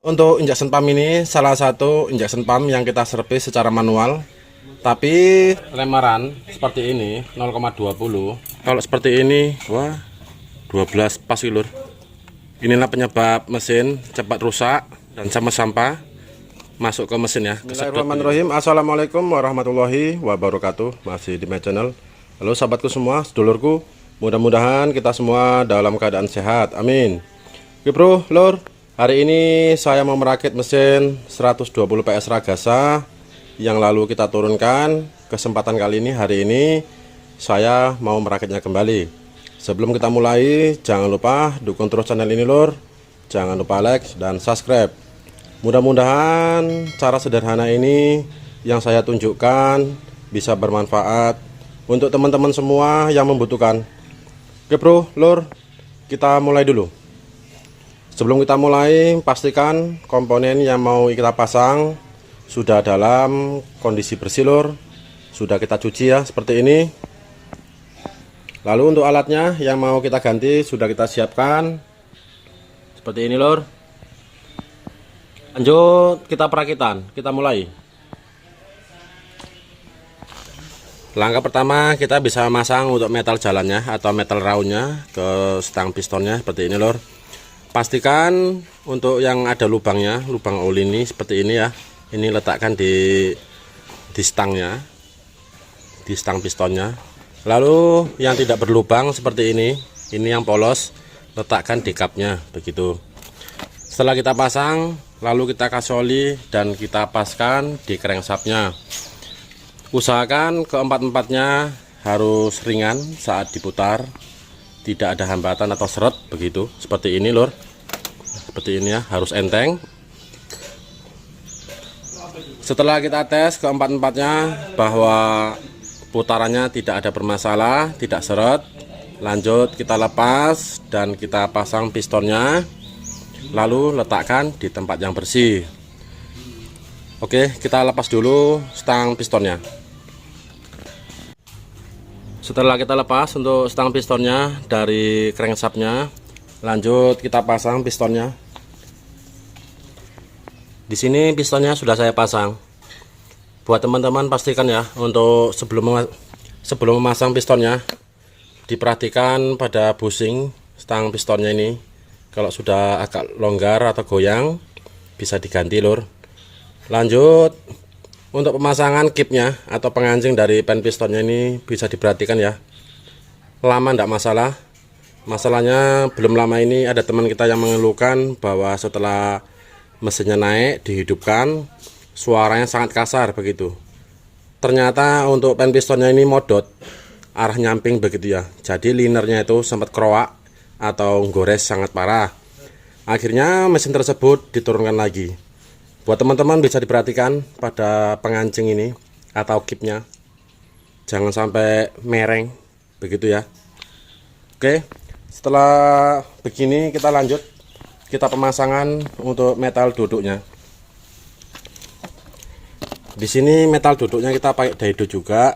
Untuk injection pump ini salah satu injection pump yang kita servis secara manual, tapi lemaran seperti ini 0,20. Kalau seperti ini, wah 12 pas lur. Inilah penyebab mesin cepat rusak dan sama sampah masuk ke mesin ya. Bismillahirrahmanirrahim. Assalamualaikum warahmatullahi wabarakatuh. Masih di my channel. Halo sahabatku semua, sedulurku. Mudah-mudahan kita semua dalam keadaan sehat. Amin. Oke bro, lur. Hari ini saya mau merakit mesin 120 PS Ragasa yang lalu kita turunkan. Kesempatan kali ini, hari ini saya mau merakitnya kembali. Sebelum kita mulai, jangan lupa dukung terus channel ini lur. Jangan lupa like dan subscribe. Mudah-mudahan cara sederhana ini yang saya tunjukkan bisa bermanfaat untuk teman-teman semua yang membutuhkan. Oke bro, lur, kita mulai dulu. Sebelum kita mulai, pastikan komponen yang mau kita pasang sudah dalam kondisi bersih lur. Sudah kita cuci ya, seperti ini. Lalu untuk alatnya yang mau kita ganti sudah kita siapkan. Seperti ini lur. Lanjut kita perakitan, kita mulai. Langkah pertama kita bisa masang untuk metal jalannya atau metal roundnya ke stang pistonnya seperti ini lur. Pastikan untuk yang ada lubangnya, lubang oli ini seperti ini ya. Ini letakkan di stangnya, di stang pistonnya. Lalu yang tidak berlubang seperti ini yang polos, letakkan di kapnya begitu. Setelah kita pasang, lalu kita kasih oli dan kita paskan di crankshaftnya. Usahakan keempat-empatnya harus ringan saat diputar, tidak ada hambatan atau seret begitu, seperti ini lur. Seperti ini ya, harus enteng. Setelah kita tes keempat-empatnya bahwa putarannya tidak ada bermasalah, tidak seret, lanjut kita lepas dan kita pasang pistonnya, lalu letakkan di tempat yang bersih. Oke, kita lepas dulu stang pistonnya. Setelah kita lepas untuk stang pistonnya dari crankshaftnya, lanjut kita pasang pistonnya. Di sini pistonnya sudah saya pasang. Buat teman-teman pastikan ya, untuk sebelum memasang pistonnya, diperhatikan pada bushing stang pistonnya ini. Kalau sudah agak longgar atau goyang, bisa diganti lur. Lanjut untuk pemasangan kipnya atau penganjing dari pen pistonnya ini bisa diperhatikan ya. Lama tidak masalah. Masalahnya belum lama ini ada teman kita yang mengeluhkan bahwa setelah mesinnya naik dihidupkan, suaranya sangat kasar begitu. Ternyata untuk pen pistonnya ini modot, arah nyamping begitu ya. Jadi linernya itu sempat keroak atau gores sangat parah. Akhirnya mesin tersebut diturunkan lagi. Buat teman-teman bisa diperhatikan pada pengancing ini atau kipnya, jangan sampai mereng begitu ya. Oke, setelah begini kita lanjut kita pemasangan untuk metal duduknya. Di sini metal duduknya kita pakai daido juga.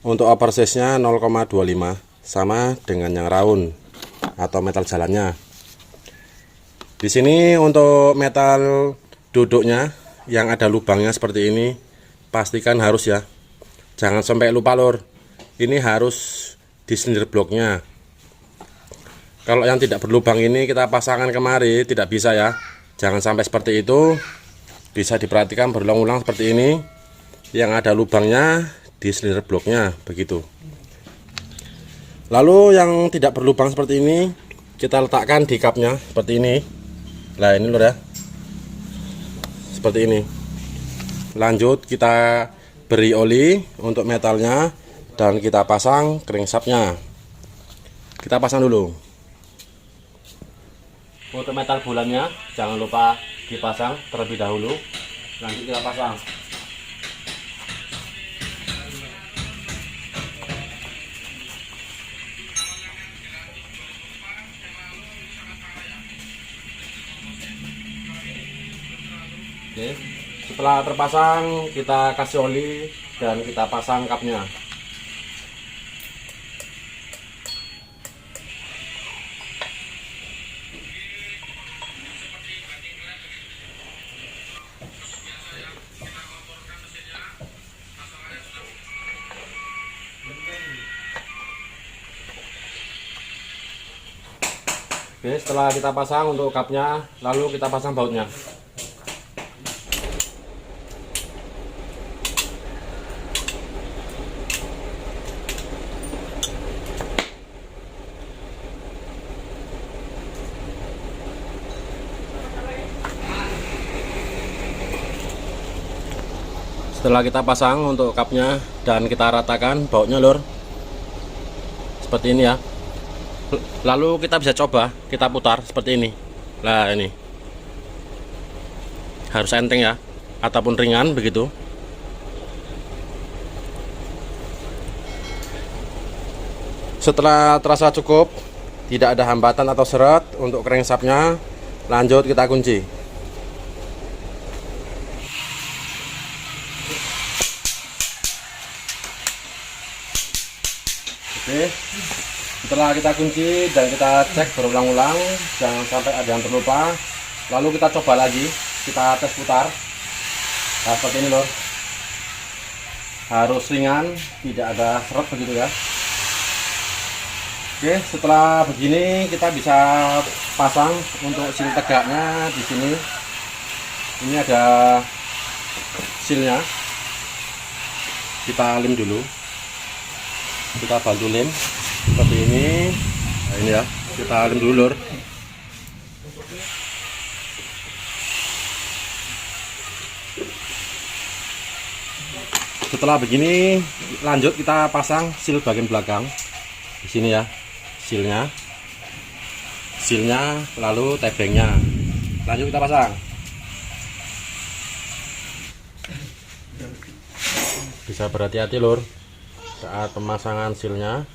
Untuk oversize-nya 0,25 sama dengan yang round atau metal jalannya. Di sini untuk metal duduknya yang ada lubangnya seperti ini, pastikan harus ya. Jangan sampai lupa lur. Ini harus di silinder bloknya. Kalau yang tidak berlubang ini kita pasangkan kemari tidak bisa ya. Jangan sampai seperti itu. Bisa diperhatikan berulang-ulang seperti ini. Yang ada lubangnya di silinder bloknya begitu. Lalu yang tidak berlubang seperti ini kita letakkan di kapnya seperti ini. Nah ini lur ya, seperti ini. Lanjut kita beri oli untuk metalnya dan kita pasang crankshaftnya. Kita pasang dulu. Untuk metal bulannya jangan lupa dipasang terlebih dahulu. Lanjut kita pasang. Oke, setelah terpasang kita kasih oli dan kita pasang kapnya. Oke, setelah kita pasang untuk kapnya, lalu kita pasang bautnya. Setelah kita pasang untuk kapnya dan kita ratakan bautnya lur, seperti ini ya. Lalu kita bisa coba, kita putar seperti ini. Nah ini harus enteng ya, ataupun ringan begitu. Setelah terasa cukup, tidak ada hambatan atau seret untuk crankshaftnya, lanjut kita kunci. Oke, setelah kita kunci dan kita cek berulang-ulang, jangan sampai ada yang terlupa. Lalu kita coba lagi, kita tes putar. Nah, seperti ini lor, harus ringan, tidak ada seret begitu ya. Oke, setelah begini kita bisa pasang untuk seal tegaknya di sini. Ini ada sealnya, kita lem dulu. Kita bantu lem seperti ini. Nah, ini ya, kita lem dulu lur. Setelah begini, lanjut kita pasang seal bagian belakang di sini ya, sealnya, lalu tebengnya. Lanjut kita pasang. Bisa berhati-hati lur saat pemasangan sealnya.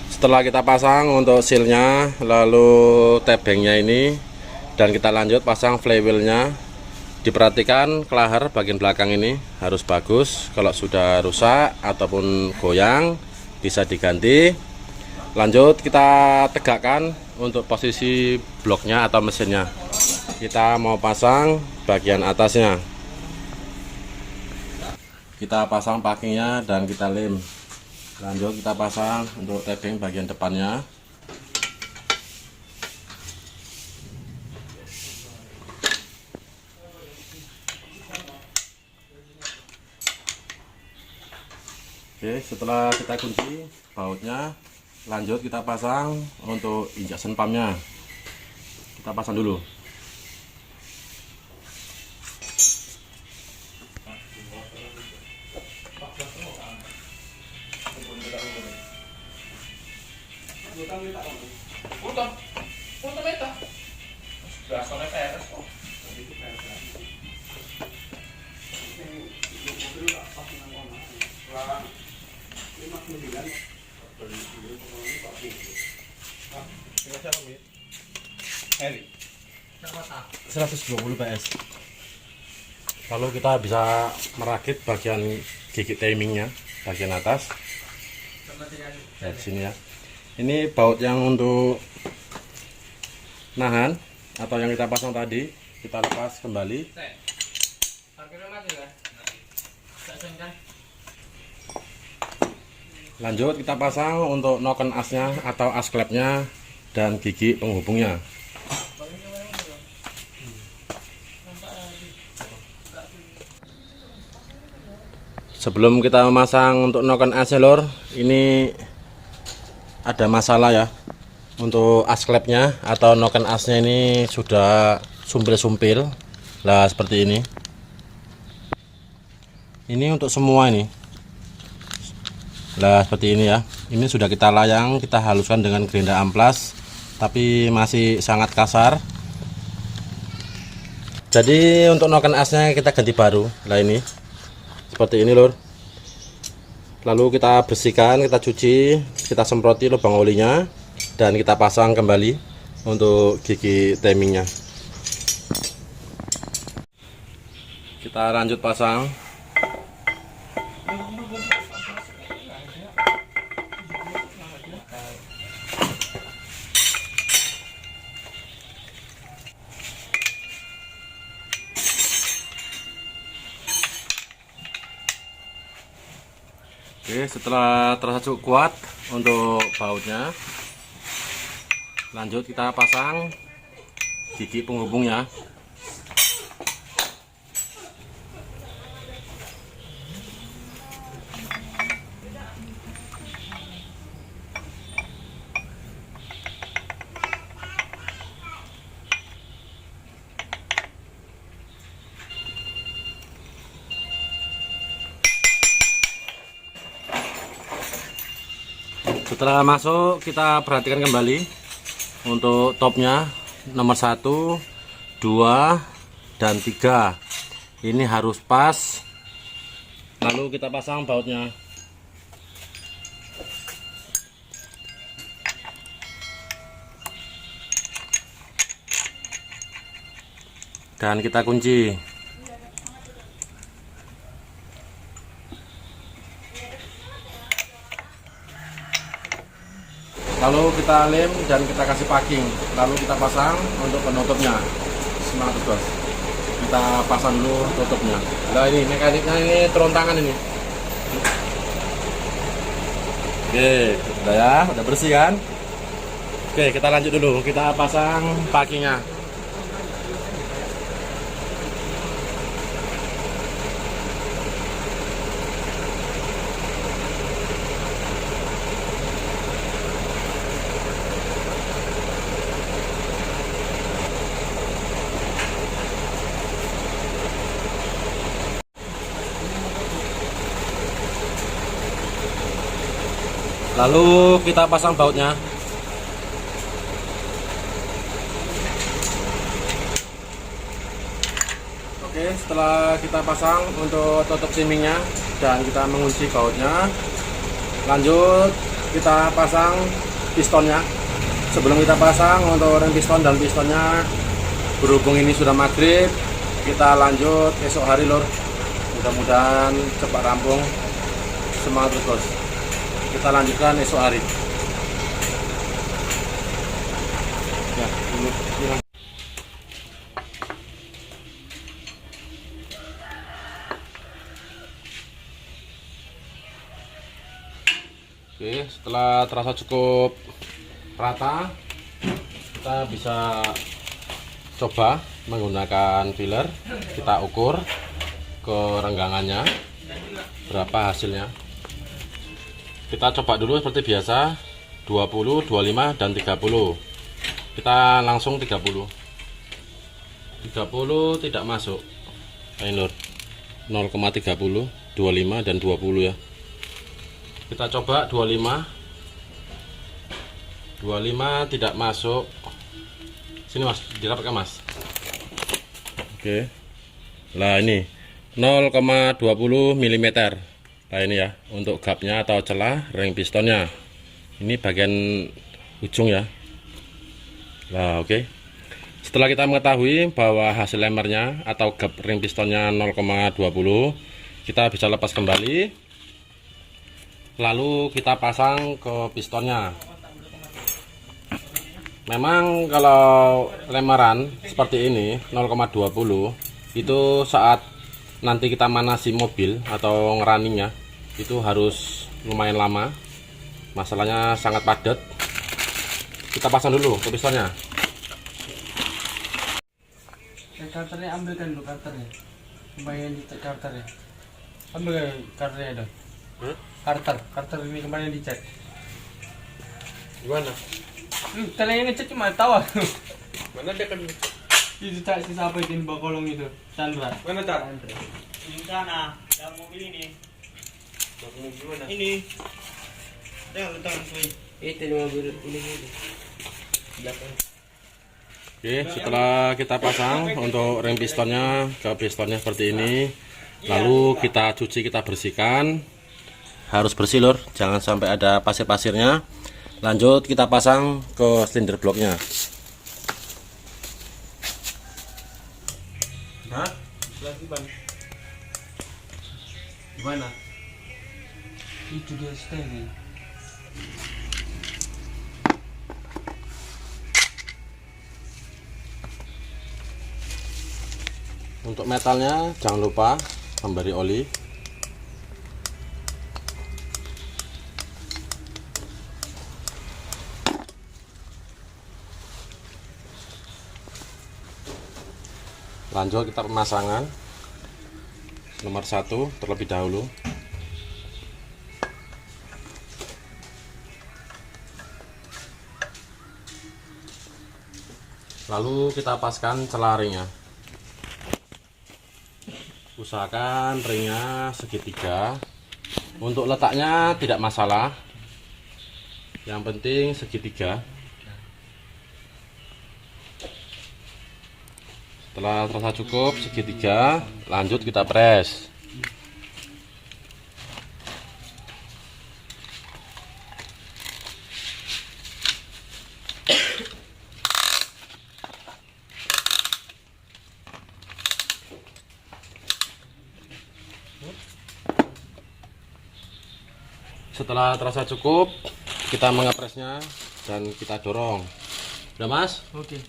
Setelah kita pasang untuk sealnya, lalu tebengnya ini, dan kita lanjut pasang flywheelnya. Diperhatikan kelahar bagian belakang ini harus bagus. Kalau sudah rusak ataupun goyang bisa diganti. Lanjut kita tegakkan untuk posisi bloknya atau mesinnya. Kita mau pasang bagian atasnya. Kita pasang packingnya dan kita lem. Lanjut kita pasang untuk tebing bagian depannya. Oke, setelah kita kunci bautnya, lanjut kita pasang untuk injection pumpnya. Kita pasang dulu. Heli 120 PS. Lalu kita bisa merakit bagian gigi timingnya bagian atas. Nah, di sini ya. Ini baut yang untuk nahan atau yang kita pasang tadi, kita lepas kembali. Lanjut kita pasang untuk noken asnya atau as klepnya dan gigi penghubungnya. Sebelum kita memasang untuk noken asnya lor, ini ada masalah ya. Untuk as klepnya atau noken asnya ini sudah sumpil-sumpil lah seperti ini. Ini untuk semua ini. Lah seperti ini ya. Ini sudah kita layang, kita haluskan dengan gerinda amplas, tapi masih sangat kasar. Jadi untuk noken asnya kita ganti baru. Lah ini seperti ini lur. Lalu kita bersihkan, kita cuci, kita semproti lubang olinya, dan kita pasang kembali untuk gigi timingnya. Kita lanjut pasang. Oke, setelah terasa cukup kuat untuk bautnya, lanjut kita pasang gigi penghubungnya. Setelah masuk, kita perhatikan kembali untuk topnya nomor 1, 2, dan 3. Ini harus pas. Lalu kita pasang bautnya. Dan kita kunci. Lalu kita lem dan kita kasih packing. Lalu kita pasang untuk penutupnya. Semangat bos. Kita pasang dulu tutupnya. Nah ini mekaniknya ini terontangan ini. Oke, udah ya, udah bersih kan? Oke, kita lanjut dulu. Kita pasang packingnya. Lalu kita pasang bautnya. Oke, setelah kita pasang untuk tutup simingnya dan kita mengunci bautnya, lanjut kita pasang pistonnya. Sebelum kita pasang untuk rem piston dan pistonnya, berhubung ini sudah maghrib, kita lanjut esok hari lor. Mudah-mudahan cepat rampung. Semangat terus bos. Kita lanjutkan esok hari. Ya, ini. Oke, setelah terasa cukup rata, kita bisa coba menggunakan filler. Kita ukur kerenggangannya berapa hasilnya. Kita coba dulu seperti biasa 20, 25, dan 30. Kita langsung 30. 30 tidak masuk. Ini lur 0,30, 25 dan 20 ya. Kita coba 25. 25 tidak masuk. Sini mas, dirapatkan mas. Oke. Lah ini 0,20 mm. Nah ini ya, untuk gapnya atau celah ring pistonnya. Ini bagian ujung ya. Nah oke. Setelah kita mengetahui bahwa hasil lemernya atau gap ring pistonnya 0,20, kita bisa lepas kembali. Lalu kita pasang ke pistonnya. Memang kalau lemaran seperti ini 0,20 itu saat nanti kita manasi mobil atau ngerunningnya itu harus lumayan lama, masalahnya sangat padat. Kita pasang dulu ke pistonnya. Karternya ambilkan dulu karternya, kembali dicek karternya. Ambil karternya dong. Karter ini kembali dicek. Gimana? Kalian yang ngecek cuma tahu. Mana dia kan? Itu cak si siapa itu bakolong itu, Chandra. Mana tar? Di sana, dalam mobil ini. Mobil mana? Ini. Jangan letakkan kuy. Itu di mobil ini. Belakang. Oke, setelah kita pasang untuk rem pistonnya ke pistonnya seperti ini, lalu kita cuci, kita bersihkan. Harus bersih lur, jangan sampai ada pasir-pasirnya. Lanjut kita pasang ke silinder bloknya. Hah? Lagi ban. Gimana? Itu dia stay. Untuk metalnya jangan lupa memberi oli. Lanjut kita pemasangan nomor 1 terlebih dahulu. Lalu kita paskan celah ringnya. Usahakan ringnya segitiga. Untuk letaknya tidak masalah, yang penting segitiga. Setelah terasa cukup segitiga, lanjut kita press. Setelah terasa cukup, kita mengepresnya dan kita dorong. Udah Mas? Oke.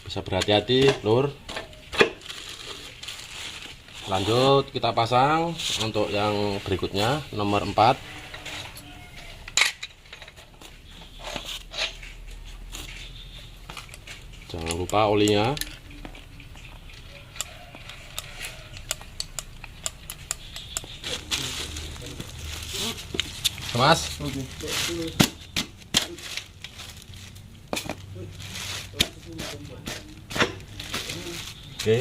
Bisa berhati-hati, Lur. Lanjut kita pasang untuk yang berikutnya, nomor 4. Jangan lupa olinya. Mas. Oke. Oke.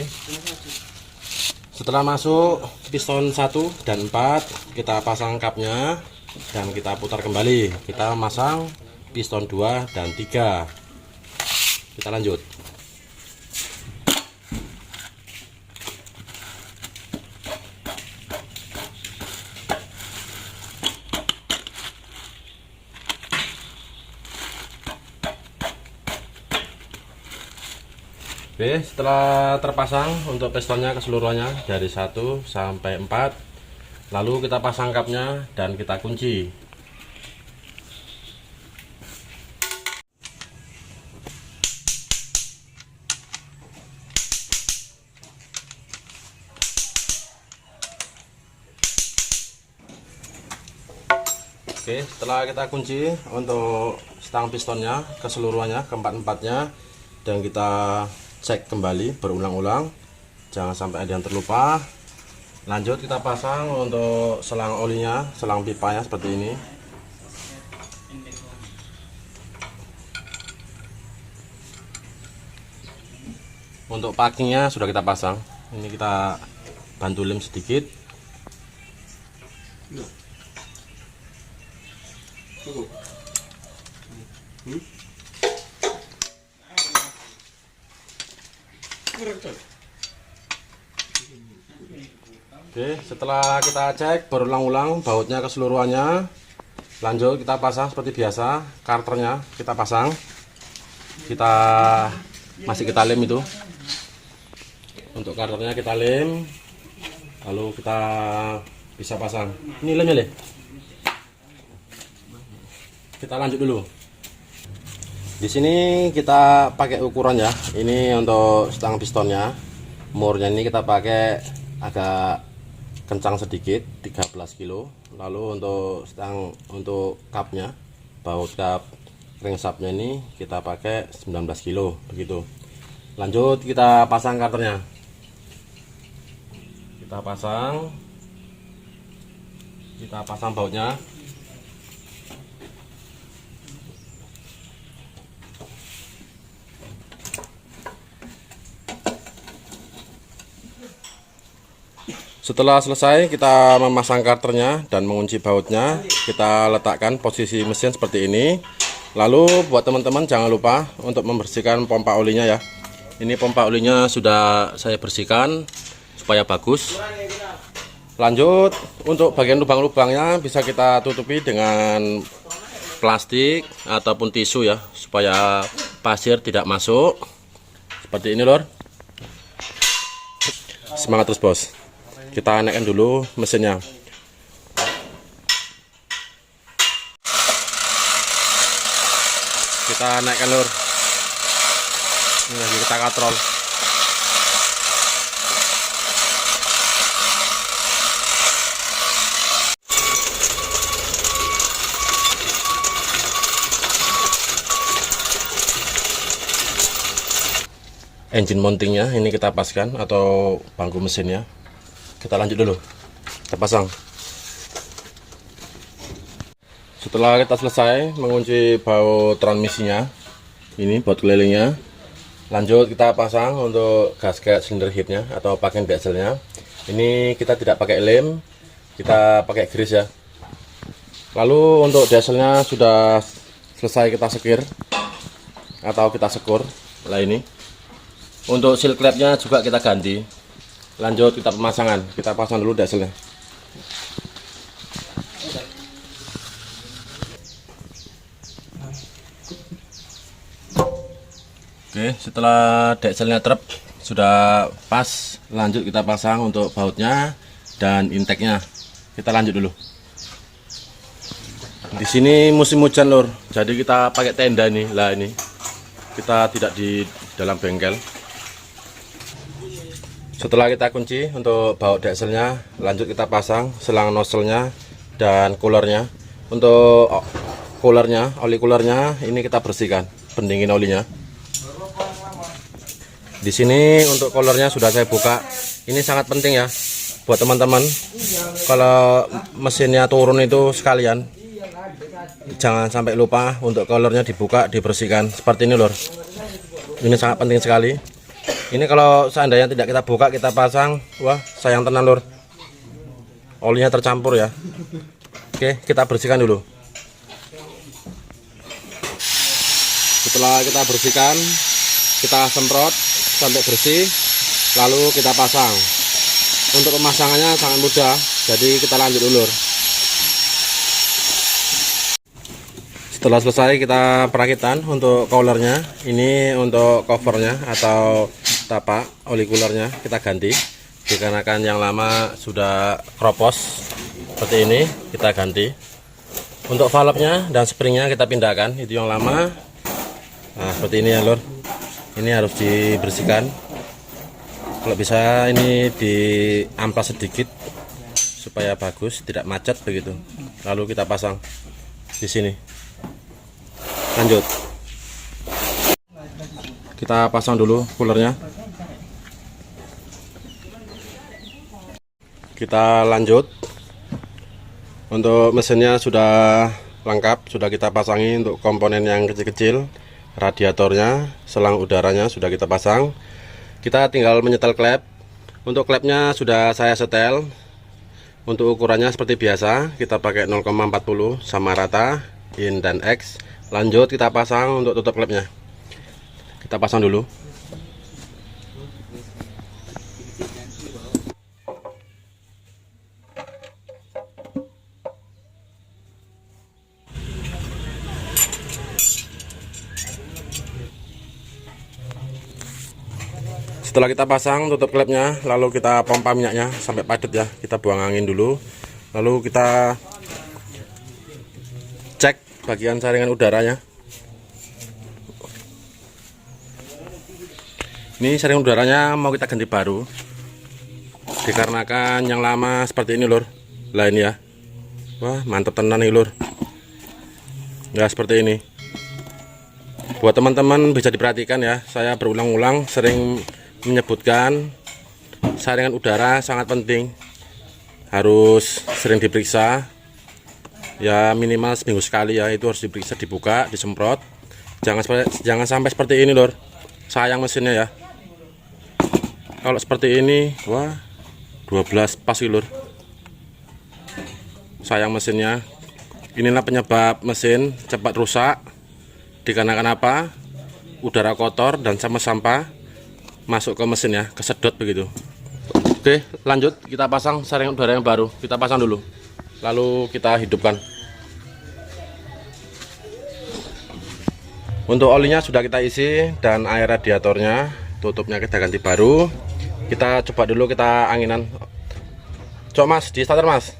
Setelah masuk piston 1 dan 4, kita pasang kapnya dan kita putar kembali. Kita masang piston 2 dan 3. Kita lanjut. Oke, setelah terpasang untuk pistonnya keseluruhannya dari 1 sampai 4, lalu kita pasang kapnya dan kita kunci. Oke, setelah kita kunci untuk stang pistonnya keseluruhannya, keempat-empatnya, dan kita cek kembali berulang-ulang, jangan sampai ada yang terlupa. Lanjut kita pasang untuk selang olinya, selang pipanya seperti ini. Untuk packingnya sudah kita pasang, ini kita bantu lem sedikit. Oke, setelah kita cek berulang-ulang bautnya keseluruhannya, lanjut kita pasang seperti biasa. Karternya kita pasang, masih kita lem itu. Untuk karternya kita lem, lalu kita bisa pasang. Ini lemnya deh. Kita lanjut dulu. Di sini kita pakai ukuran ya. Ini untuk stang pistonnya. Murnya ini kita pakai agak kencang sedikit, 13 kilo. Lalu untuk untuk kapnya, baut kap ring sapnya ini kita pakai 19 kilo begitu. Lanjut kita pasang karternya. Kita pasang bautnya. Setelah selesai kita memasang karternya dan mengunci bautnya, kita letakkan posisi mesin seperti ini. Lalu buat teman-teman jangan lupa untuk membersihkan pompa olinya ya. Ini pompa olinya sudah saya bersihkan supaya bagus. Lanjut untuk bagian lubang-lubangnya bisa kita tutupi dengan plastik ataupun tisu ya, supaya pasir tidak masuk. Seperti ini lor. Semangat terus bos. Kita naikkan dulu mesinnya. Kita naikkan lur. Ini lagi kita katrol. engine mountingnya ini kita paskan, atau bangku mesinnya. Kita lanjut dulu, kita pasang. Setelah kita selesai mengunci baut transmisinya, ini baut kelilingnya, lanjut kita pasang untuk gasket silinder headnya atau pakaian dieselnya. Ini kita tidak pakai lem, kita pakai grease ya. Lalu untuk dieselnya sudah selesai kita sekir atau kita sekur. Lah ini untuk seal clapnya juga kita ganti. Lanjut kita pemasangan, kita pasang dulu dieselnya. Oke, setelah dieselnya trep sudah pas, lanjut kita pasang untuk bautnya dan intake-nya. Kita lanjut dulu. Di sini musim hujan lur, jadi kita pakai tenda nih. Lah ini kita tidak di dalam bengkel. Setelah kita kunci untuk baut dieselnya, lanjut kita pasang selang nozzle-nya dan coolernya. Untuk coolernya, oli coolernya ini kita bersihkan, pendingin olinya. Di sini untuk coolernya sudah saya buka. Ini sangat penting ya buat teman-teman. Kalau mesinnya turun itu sekalian, jangan sampai lupa untuk coolernya dibuka, dibersihkan seperti ini lur. Ini sangat penting sekali. Ini kalau seandainya tidak kita buka, kita pasang, wah sayang tenan lur, olinya tercampur ya. Oke, kita bersihkan dulu. Setelah kita bersihkan, kita semprot sampai bersih, lalu kita pasang. Untuk pemasangannya sangat mudah, jadi kita lanjut dulu lur. Setelah selesai kita perakitan untuk coolernya, ini untuk covernya atau tapak oli coolernya kita ganti, dikarenakan yang lama sudah kropos seperti ini, kita ganti. Untuk valve-nya dan springnya kita pindahkan, itu yang lama. Nah seperti ini ya lur, ini harus dibersihkan. Kalau bisa ini diamplas sedikit supaya bagus, tidak macet begitu. Lalu kita pasang di sini. Lanjut kita pasang dulu coolernya. Kita lanjut untuk mesinnya sudah lengkap, sudah kita pasangi untuk komponen yang kecil-kecil. Radiatornya, selang udaranya sudah kita pasang. Kita tinggal menyetel klep. Untuk klepnya sudah saya setel. Untuk ukurannya seperti biasa, kita pakai 0,40 sama rata in dan X. Lanjut kita pasang untuk tutup klepnya. Kita pasang dulu. Setelah kita pasang tutup klepnya, lalu kita pompa minyaknya sampai padat ya. Kita buang angin dulu, lalu kita cek bagian saringan udaranya. Ini saringan udaranya mau kita ganti baru, dikarenakan yang lama seperti ini lur. Lah ini ya, wah mantap tenan nih lur. Ya seperti ini. Buat teman-teman bisa diperhatikan ya, saya berulang-ulang sering menyebutkan saringan udara sangat penting, harus sering diperiksa ya, minimal seminggu sekali ya. Itu harus diperiksa, dibuka, disemprot. Jangan sampai seperti ini lor, sayang mesinnya ya. Kalau seperti ini, wah 12 pas lur, sayang mesinnya. Inilah penyebab mesin cepat rusak, dikarenakan apa? Udara kotor dan sampah-sampah masuk ke mesin ya, kesedot begitu. Oke, lanjut kita pasang saringan udara yang baru. Kita pasang dulu, lalu kita hidupkan. Untuk olinya sudah kita isi dan air radiatornya, tutupnya kita ganti baru. Kita coba dulu, kita anginan. Coba mas, di starter mas.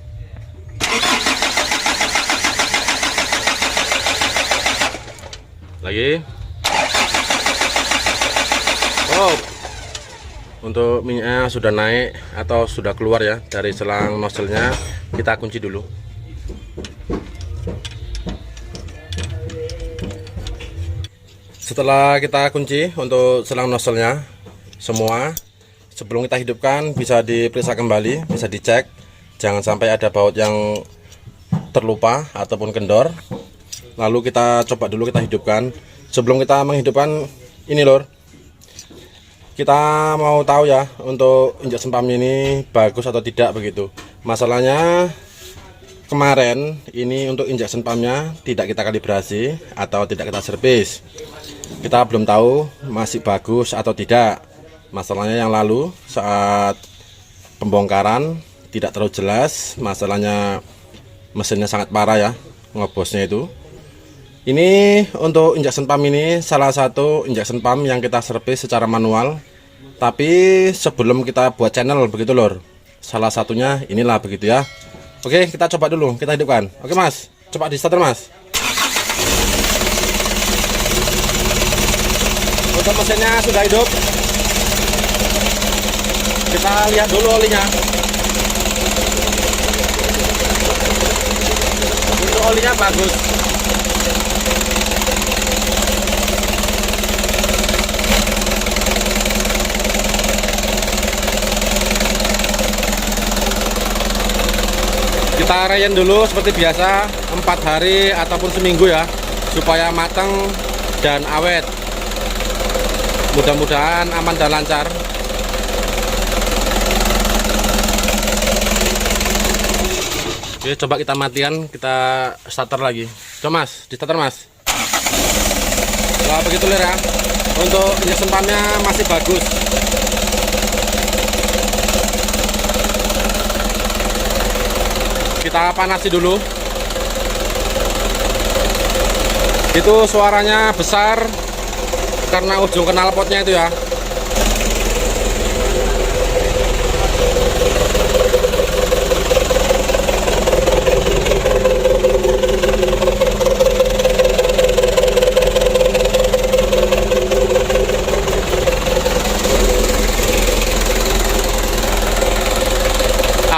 Lagi. Oh, untuk minyaknya sudah naik atau sudah keluar ya dari selang nozzle-nya. Kita kunci dulu. Setelah kita kunci untuk selang nozzle-nya, semua. Sebelum kita hidupkan bisa diperiksa kembali, bisa dicek, jangan sampai ada baut yang terlupa ataupun kendor. Lalu kita coba dulu, kita hidupkan. Sebelum kita menghidupkan ini lor, kita mau tahu ya untuk injection pump ini bagus atau tidak begitu. Masalahnya kemarin ini untuk injection pumpnya tidak kita kalibrasi atau tidak kita servis. Kita belum tahu masih bagus atau tidak. Masalahnya yang lalu saat pembongkaran tidak terlalu jelas, masalahnya mesinnya sangat parah ya, ngebosnya itu. Ini untuk injection pump ini salah satu injection pump yang kita servis secara manual. Tapi sebelum kita buat channel begitu lor, salah satunya inilah begitu ya. Oke, kita coba dulu, kita hidupkan. Oke mas, coba di starter mas. Untuk mesinnya sudah hidup. Kita lihat dulu olinya. Untuk olinya bagus. Kita rayen dulu seperti biasa 4 hari ataupun seminggu ya, supaya matang dan awet. Mudah-mudahan aman dan lancar. Oke, coba kita matikan, kita starter lagi. Coba mas, di starter mas. Wah begitu lir ya. Untuk injection pumpnya masih bagus. Kita panasi dulu. Itu suaranya besar karena ujung knalpotnya itu ya.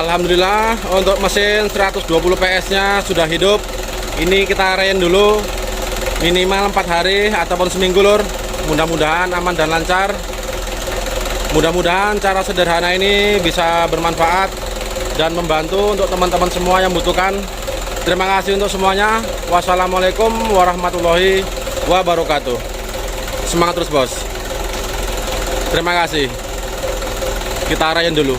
Alhamdulillah untuk mesin 120 PS nya sudah hidup. Ini kita rayen dulu minimal 4 hari ataupun seminggu lur. Mudah-mudahan aman dan lancar. Mudah-mudahan cara sederhana ini bisa bermanfaat dan membantu untuk teman-teman semua yang membutuhkan. Terima kasih untuk semuanya. Wassalamualaikum warahmatullahi wabarakatuh. Semangat terus bos. Terima kasih. Kita rayen dulu.